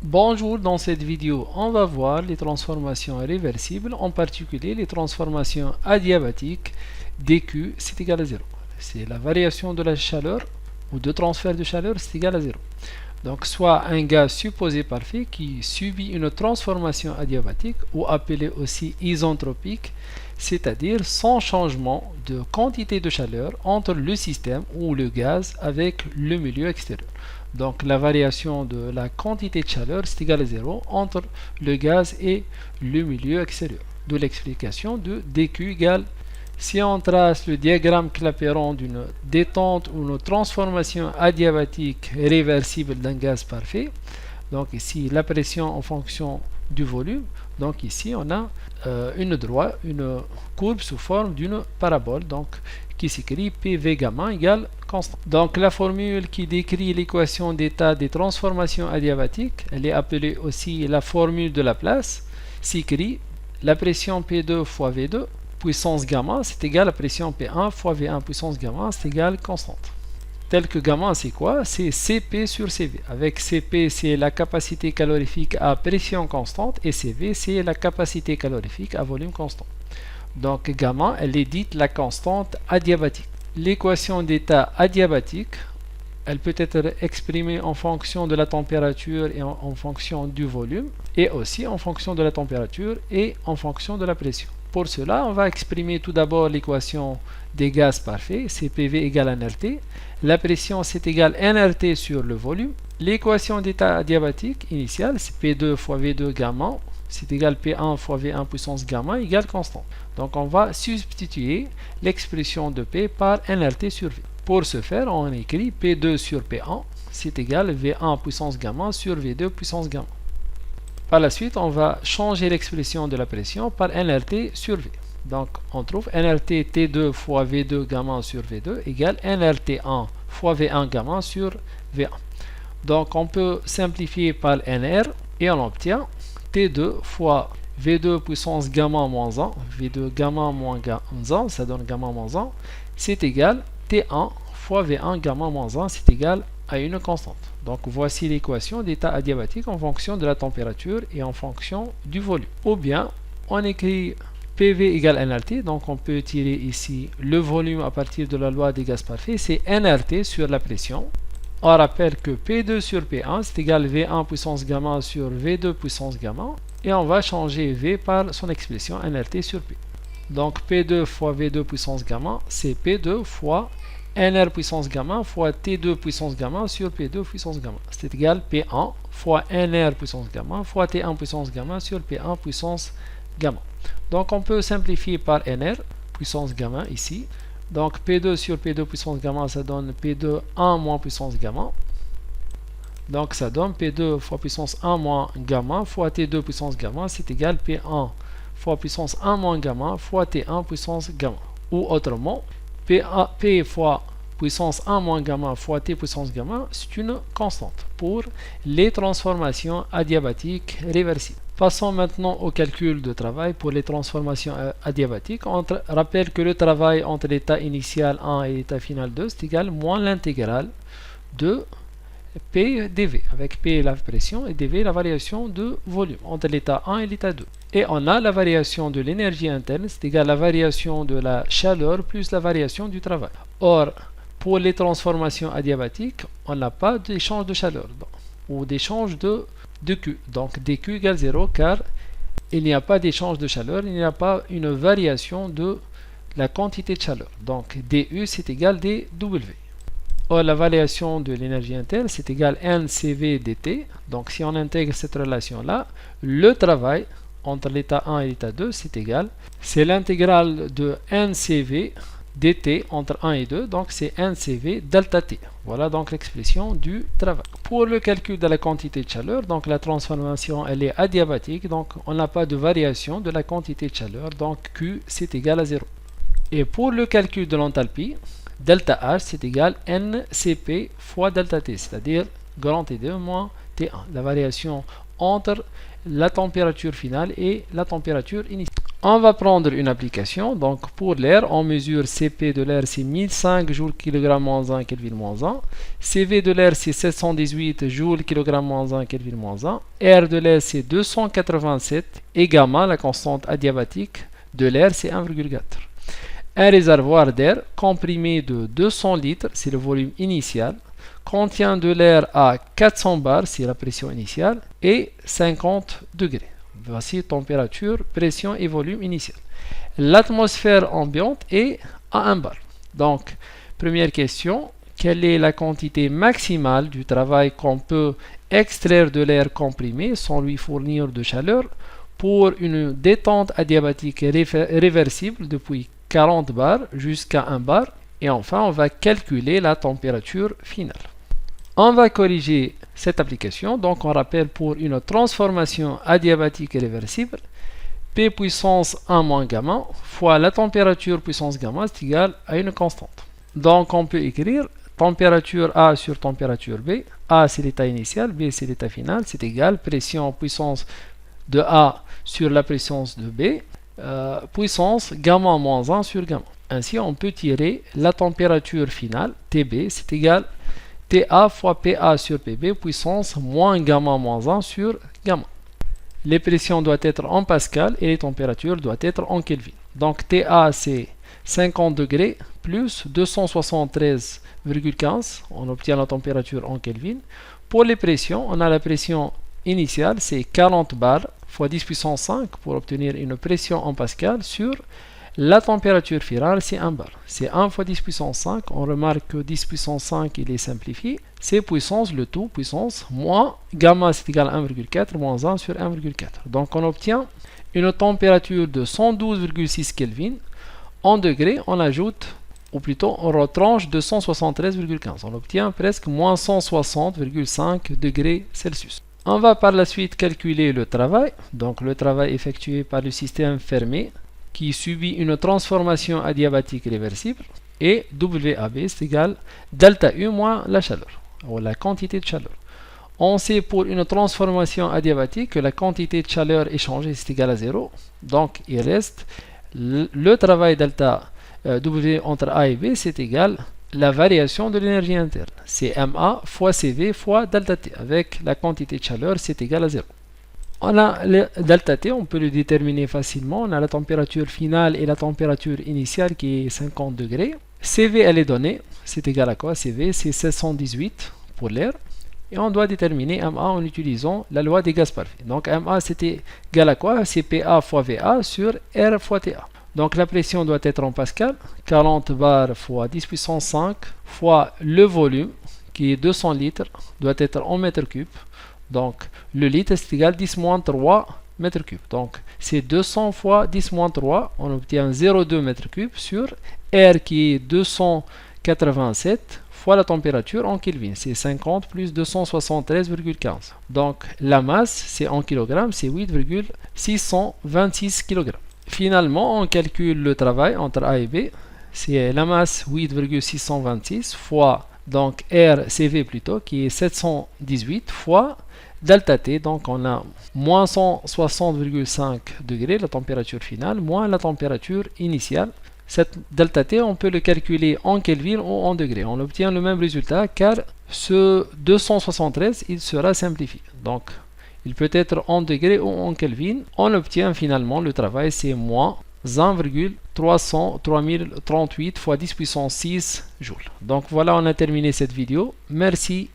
Bonjour, dans cette vidéo, on va voir les transformations réversibles, en particulier les transformations adiabatiques dQ c'est égal à 0. C'est la variation de la chaleur ou de transfert de chaleur c'est égal à 0. Donc soit un gaz supposé parfait qui subit une transformation adiabatique ou appelé aussi isentropique, c'est-à-dire sans changement de quantité de chaleur entre le système ou le gaz avec le milieu extérieur. Donc la variation de la quantité de chaleur c'est égal à 0 entre le gaz et le milieu extérieur. D'où l'explication de dQ égale. Si on trace le diagramme Clapeyron d'une détente ou une transformation adiabatique réversible d'un gaz parfait, donc ici la pression en fonction du volume, donc ici on a une courbe sous forme d'une parabole, donc qui s'écrit PV gamma égale constant. Donc la formule qui décrit l'équation d'état des transformations adiabatiques, elle est appelée aussi la formule de Laplace, s'écrit la pression P2 fois V2 puissance gamma, c'est égal à pression P1 fois V1 puissance gamma, c'est égal constante. Tel que gamma, c'est quoi? C'est Cp sur Cv. Avec Cp, c'est la capacité calorifique à pression constante et Cv, c'est la capacité calorifique à volume constant. Donc gamma, elle est dite la constante adiabatique. L'équation d'état adiabatique, elle peut être exprimée en fonction de la température et en fonction du volume, et aussi en fonction de la température et en fonction de la pression. Pour cela, on va exprimer tout d'abord l'équation des gaz parfaits, c'est PV égale nRT. La pression, c'est égal nRT sur le volume. L'équation d'état adiabatique initiale, c'est P2 fois V2 gamma, c'est égal P1 fois V1 puissance gamma égale constante. Donc on va substituer l'expression de P par nRT sur V. Pour ce faire, on écrit P2 sur P1, c'est égal V1 puissance gamma sur V2 puissance gamma. Par la suite, on va changer l'expression de la pression par nRT sur V. Donc, on trouve nRT T2 fois V2 gamma sur V2 égale nRT1 fois V1 gamma sur V1. Donc, on peut simplifier par nR et on obtient T2 fois V2 puissance gamma moins 1, V2 gamma moins 1, ça donne gamma moins 1, c'est égal T1 fois V1 gamma moins 1, c'est égal à une constante. Donc voici l'équation d'état adiabatique en fonction de la température et en fonction du volume. Ou bien on écrit PV égale nRT, donc on peut tirer ici le volume à partir de la loi des gaz parfaits, c'est nRT sur la pression. On rappelle que P2 sur P1 c'est égal V1 puissance gamma sur V2 puissance gamma, et on va changer V par son expression nRT sur P. Donc P2 fois V2 puissance gamma, c'est P2 fois nR puissance gamma fois T2 puissance gamma sur P2 puissance gamma. C'est égal P1 fois nR puissance gamma fois T1 puissance gamma sur P1 puissance gamma. Donc on peut simplifier par nR puissance gamma ici. Donc P2 sur P2 puissance gamma, ça donne P2 1 moins puissance gamma. Donc ça donne P2 fois puissance 1 moins gamma fois T2 puissance gamma, c'est égal P1 fois puissance 1 moins gamma fois T1 puissance gamma. Ou autrement, P fois puissance 1 moins gamma fois T puissance gamma, c'est une constante pour les transformations adiabatiques réversibles. Passons maintenant au calcul de travail pour les transformations adiabatiques. On rappelle que le travail entre l'état initial 1 et l'état final 2, c'est égal moins l'intégrale de P dV, avec P la pression et dV la variation de volume entre l'état 1 et l'état 2. Et on a la variation de l'énergie interne, c'est égal à la variation de la chaleur plus la variation du travail. Or, pour les transformations adiabatiques, on n'a pas d'échange de chaleur ou d'échange de Q. Donc dQ égale 0 car il n'y a pas d'échange de chaleur, il n'y a pas une variation de la quantité de chaleur. Donc dU c'est égal dW. Or, la variation de l'énergie interne, c'est égal NCV dt. Donc, si on intègre cette relation-là, le travail entre l'état 1 et l'état 2, c'est égal. C'est l'intégrale de NCV dt entre 1 et 2. Donc, c'est NCV delta T. Voilà donc l'expression du travail. Pour le calcul de la quantité de chaleur, donc la transformation, elle est adiabatique. Donc, on n'a pas de variation de la quantité de chaleur. Donc, Q, c'est égal à 0. Et pour le calcul de l'enthalpie, delta H, c'est égal NCP fois delta T, c'est-à-dire grand T2 moins T1, la variation entre la température finale et la température initiale. On va prendre une application. Donc pour l'air, on mesure Cp de l'air, c'est 1005 joules kg moins 1 Kelvin moins 1. Cv de l'air, c'est 718 joules kg moins 1 Kelvin moins 1. R de l'air, c'est 287. Et gamma, la constante adiabatique de l'air, c'est 1,4. Un réservoir d'air comprimé de 200 litres, c'est le volume initial, contient de l'air à 400 bars, c'est la pression initiale, et 50 degrés. Voici température, pression et volume initial. L'atmosphère ambiante est à 1 bar. Donc, première question, quelle est la quantité maximale du travail qu'on peut extraire de l'air comprimé sans lui fournir de chaleur pour une détente adiabatique réversible depuis 40 bars jusqu'à 1 bar? Et enfin, on va calculer la température finale. On va corriger cette application. Donc, on rappelle pour une transformation adiabatique réversible, P puissance 1 moins gamma fois la température puissance gamma est égal à une constante. Donc, on peut écrire température A sur température B. A, c'est l'état initial, B, c'est l'état final. C'est égal pression puissance de A sur la puissance de B, puissance gamma moins 1 sur gamma. Ainsi, on peut tirer la température finale, TB, c'est égal TA fois PA sur PB, puissance moins gamma moins 1 sur gamma. Les pressions doivent être en pascal et les températures doivent être en Kelvin. Donc TA, c'est 50 degrés plus 273,15. On obtient la température en Kelvin. Pour les pressions, on a la pression initiale, c'est 40 bars fois 10 puissance 5 pour obtenir une pression en pascal sur la température finale, c'est 1 bar. C'est 1 fois 10 puissance 5. On remarque que 10 puissance 5, il est simplifié. C'est puissance, le tout, puissance, moins gamma, c'est égal à 1,4, moins 1 sur 1,4. Donc, on obtient une température de 112,6 Kelvin. En degrés, on ajoute, ou plutôt, on retranche 273,15. On obtient presque moins 160,5 degrés Celsius. On va par la suite calculer le travail. Donc, le travail effectué par le système fermé qui subit une transformation adiabatique réversible, et WAB c'est égal delta U moins la chaleur, ou la quantité de chaleur. On sait pour une transformation adiabatique que la quantité de chaleur échangée c'est égal à 0. Donc il reste le travail delta W entre A et B, c'est égal la variation de l'énergie interne. C'est MA fois CV fois delta T, avec la quantité de chaleur c'est égal à 0. On a le delta T, on peut le déterminer facilement. On a la température finale et la température initiale qui est 50 degrés. CV, elle est donnée. C'est égal à quoi? CV, c'est 718 pour l'air. Et on doit déterminer MA en utilisant la loi des gaz parfaits. Donc MA, c'était égal à quoi? C'est PA fois VA sur R fois TA. Donc la pression doit être en pascal. 40 bars fois 10 puissance 5 fois le volume, qui est 200 litres, doit être en mètres cubes. Donc, le litre est égal à 10 moins 3 mètres cubes. Donc, c'est 200 fois 10 moins 3. On obtient 0,2 mètres cubes sur R qui est 287 fois la température en Kelvin. C'est 50 plus 273,15. Donc, la masse, c'est en kilogrammes, c'est 8,626 kg. Finalement, on calcule le travail entre A et B. C'est la masse 8,626 fois donc RCV plutôt, qui est 718 fois delta T, donc on a moins 160,5 degrés, la température finale, moins la température initiale. Cette delta T, on peut le calculer en Kelvin ou en degrés. On obtient le même résultat car ce 273, il sera simplifié. Donc, il peut être en degrés ou en Kelvin. On obtient finalement le travail, c'est moins 1,3038 fois 10 puissance 6 joules. Donc voilà, on a terminé cette vidéo. Merci.